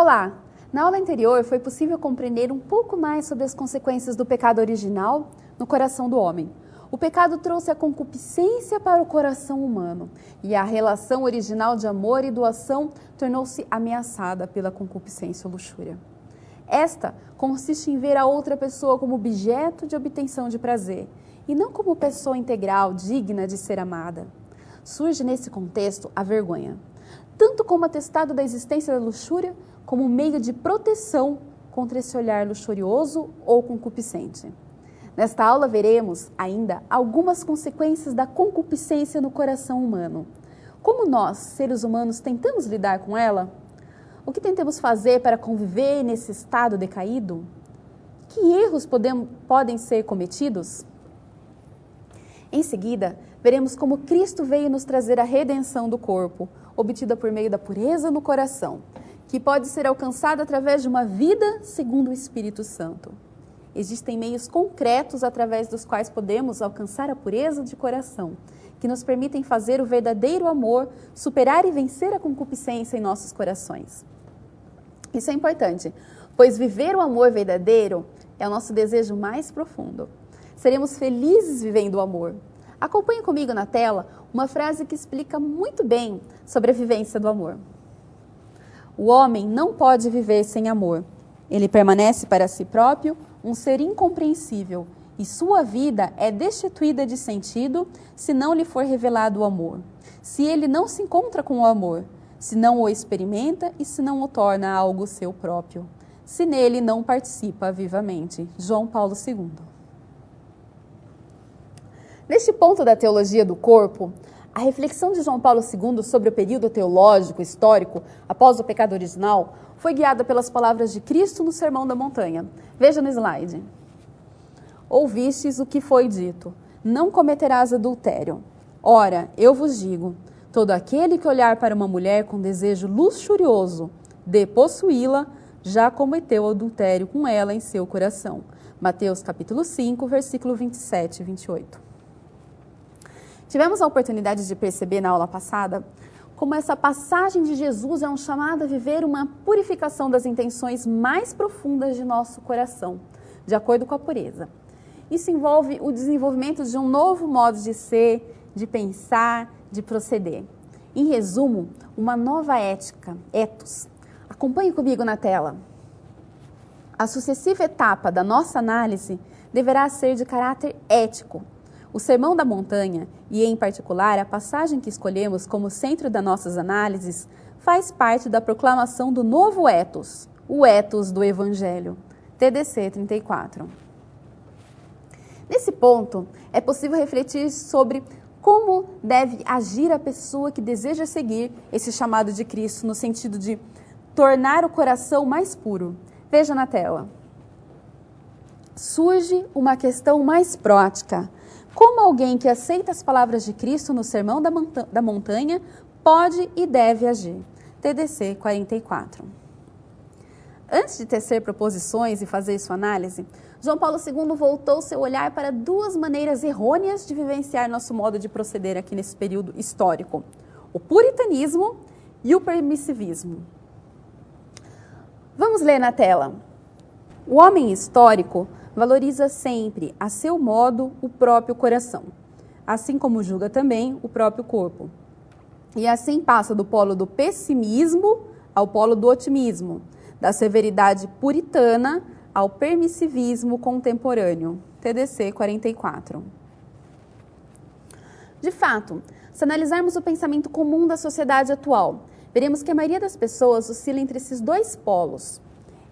Olá! Na aula anterior foi possível compreender um pouco mais sobre as consequências do pecado original no coração do homem. O pecado trouxe a concupiscência para o coração humano e a relação original de amor e doação tornou-se ameaçada pela concupiscência ou luxúria. Esta consiste em ver a outra pessoa como objeto de obtenção de prazer e não como pessoa integral, digna de ser amada. Surge nesse contexto a vergonha, tanto como atestado da existência da luxúria, como meio de proteção contra esse olhar luxurioso ou concupiscente. Nesta aula veremos ainda algumas consequências da concupiscência no coração humano. Como nós, seres humanos, tentamos lidar com ela? O que tentamos fazer para conviver nesse estado decaído? Que erros podem ser cometidos? Em seguida, veremos como Cristo veio nos trazer a redenção do corpo, obtida por meio da pureza no coração, que pode ser alcançada através de uma vida segundo o Espírito Santo. Existem meios concretos através dos quais podemos alcançar a pureza de coração, que nos permitem fazer o verdadeiro amor, superar e vencer a concupiscência em nossos corações. Isso é importante, pois viver o amor verdadeiro é o nosso desejo mais profundo. Seremos felizes vivendo o amor. Acompanhe comigo na tela uma frase que explica muito bem sobre a vivência do amor. O homem não pode viver sem amor. Ele permanece para si próprio um ser incompreensível e sua vida é destituída de sentido se não lhe for revelado o amor. Se ele não se encontra com o amor, se não o experimenta e se não o torna algo seu próprio, se nele não participa vivamente. João Paulo II. Neste ponto da teologia do corpo, a reflexão de João Paulo II sobre o período teológico histórico após o pecado original foi guiada pelas palavras de Cristo no Sermão da Montanha. Veja no slide. Ouvistes o que foi dito, não cometerás adultério. Ora, eu vos digo, todo aquele que olhar para uma mulher com desejo luxurioso de possuí-la, já cometeu adultério com ela em seu coração. Mateus capítulo 5, versículo 27 e 28. Tivemos a oportunidade de perceber na aula passada como essa passagem de Jesus é um chamado a viver uma purificação das intenções mais profundas de nosso coração, de acordo com a pureza. Isso envolve o desenvolvimento de um novo modo de ser, de pensar, de proceder. Em resumo, uma nova ética, ethos. Acompanhe comigo na tela. A sucessiva etapa da nossa análise deverá ser de caráter ético. O Sermão da Montanha, e em particular a passagem que escolhemos como centro das nossas análises, faz parte da proclamação do novo ethos, o ethos do Evangelho, TDC 34. Nesse ponto, é possível refletir sobre como deve agir a pessoa que deseja seguir esse chamado de Cristo no sentido de tornar o coração mais puro. Veja na tela. Surge uma questão mais prática. Como alguém que aceita as palavras de Cristo no Sermão da Montanha pode e deve agir? TDC 44. Antes de tecer proposições e fazer sua análise, João Paulo II voltou seu olhar para duas maneiras errôneas de vivenciar nosso modo de proceder aqui nesse período histórico: o puritanismo e o permissivismo. Vamos ler na tela. O homem histórico valoriza sempre, a seu modo, o próprio coração, assim como julga também o próprio corpo. E assim passa do polo do pessimismo ao polo do otimismo, da severidade puritana ao permissivismo contemporâneo, TDC 44. De fato, se analisarmos o pensamento comum da sociedade atual, veremos que a maioria das pessoas oscila entre esses dois polos.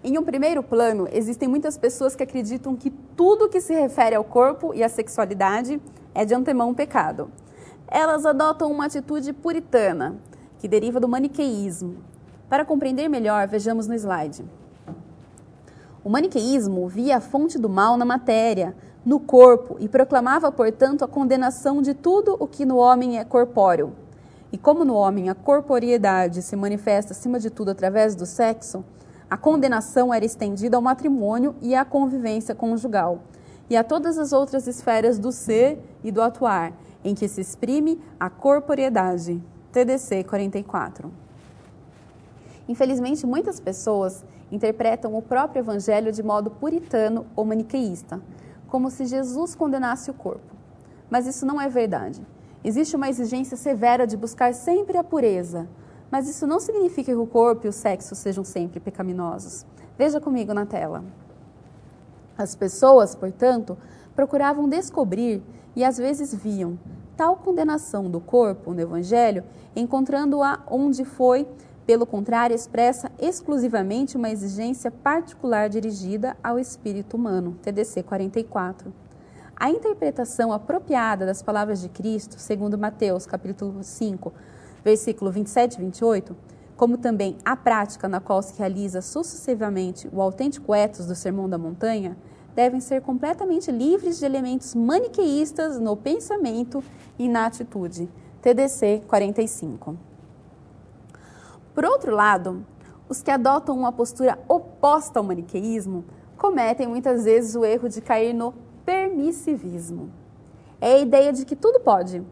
Em um primeiro plano, existem muitas pessoas que acreditam que tudo que se refere ao corpo e à sexualidade é de antemão um pecado. Elas adotam uma atitude puritana, que deriva do maniqueísmo. Para compreender melhor, vejamos no slide. O maniqueísmo via a fonte do mal na matéria, no corpo, e proclamava, portanto, a condenação de tudo o que no homem é corpóreo. E como no homem a corporeidade se manifesta, acima de tudo, através do sexo, a condenação era estendida ao matrimônio e à convivência conjugal, e a todas as outras esferas do ser e do atuar, em que se exprime a corporeidade. TDC 44. Infelizmente, muitas pessoas interpretam o próprio evangelho de modo puritano ou maniqueísta, como se Jesus condenasse o corpo. Mas isso não é verdade. Existe uma exigência severa de buscar sempre a pureza, mas isso não significa que o corpo e o sexo sejam sempre pecaminosos. Veja comigo na tela. As pessoas, portanto, procuravam descobrir e às vezes viam tal condenação do corpo no evangelho, encontrando-a onde foi, pelo contrário, expressa exclusivamente uma exigência particular dirigida ao espírito humano, TDC 44. A interpretação apropriada das palavras de Cristo, segundo Mateus, capítulo 5, versículo 27 e 28, como também a prática na qual se realiza sucessivamente o autêntico ethos do Sermão da Montanha, devem ser completamente livres de elementos maniqueístas no pensamento e na atitude, TDC 45. Por outro lado, os que adotam uma postura oposta ao maniqueísmo cometem muitas vezes o erro de cair no permissivismo. É a ideia de que tudo pode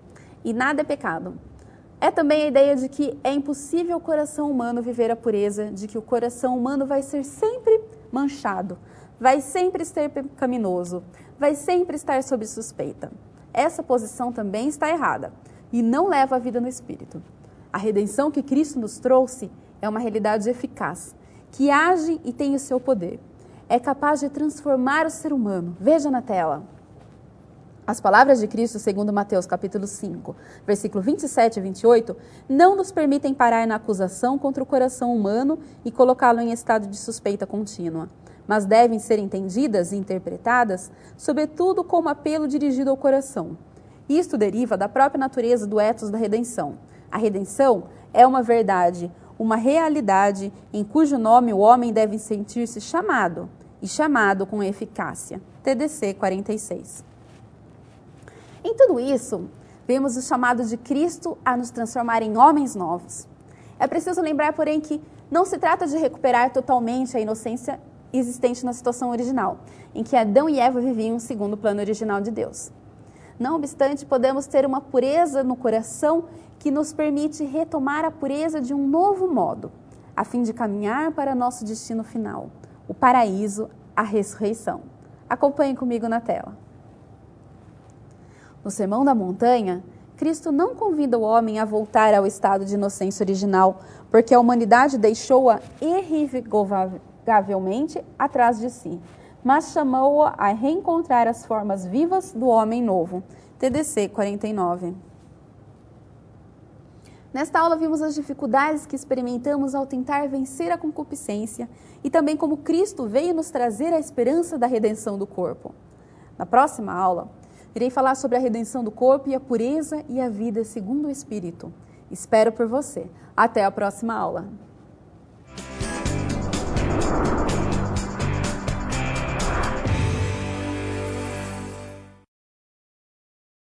e nada é pecado. É também a ideia de que é impossível o coração humano viver a pureza, de que o coração humano vai ser sempre manchado, vai sempre ser pecaminoso, vai sempre estar sob suspeita. Essa posição também está errada e não leva a vida no espírito. A redenção que Cristo nos trouxe é uma realidade eficaz, que age e tem o seu poder. É capaz de transformar o ser humano. Veja na tela. As palavras de Cristo, segundo Mateus capítulo 5, versículo 27 e 28, não nos permitem parar na acusação contra o coração humano e colocá-lo em estado de suspeita contínua, mas devem ser entendidas e interpretadas, sobretudo como apelo dirigido ao coração. Isto deriva da própria natureza do ethos da redenção. A redenção é uma verdade, uma realidade em cujo nome o homem deve sentir-se chamado, e chamado com eficácia. TDC 46. Em tudo isso, vemos o chamado de Cristo a nos transformar em homens novos. É preciso lembrar, porém, que não se trata de recuperar totalmente a inocência existente na situação original, em que Adão e Eva viviam segundo o plano original de Deus. Não obstante, podemos ter uma pureza no coração que nos permite retomar a pureza de um novo modo, a fim de caminhar para nosso destino final, o paraíso, a ressurreição. Acompanhe comigo na tela. No Sermão da Montanha, Cristo não convida o homem a voltar ao estado de inocência original, porque a humanidade deixou-a irrevogavelmente atrás de si, mas chamou-o a reencontrar as formas vivas do homem novo. TDC 49. Nesta aula vimos as dificuldades que experimentamos ao tentar vencer a concupiscência e também como Cristo veio nos trazer a esperança da redenção do corpo. Na próxima aula, irei falar sobre a redenção do corpo e a pureza e a vida segundo o Espírito. Espero por você. Até a próxima aula.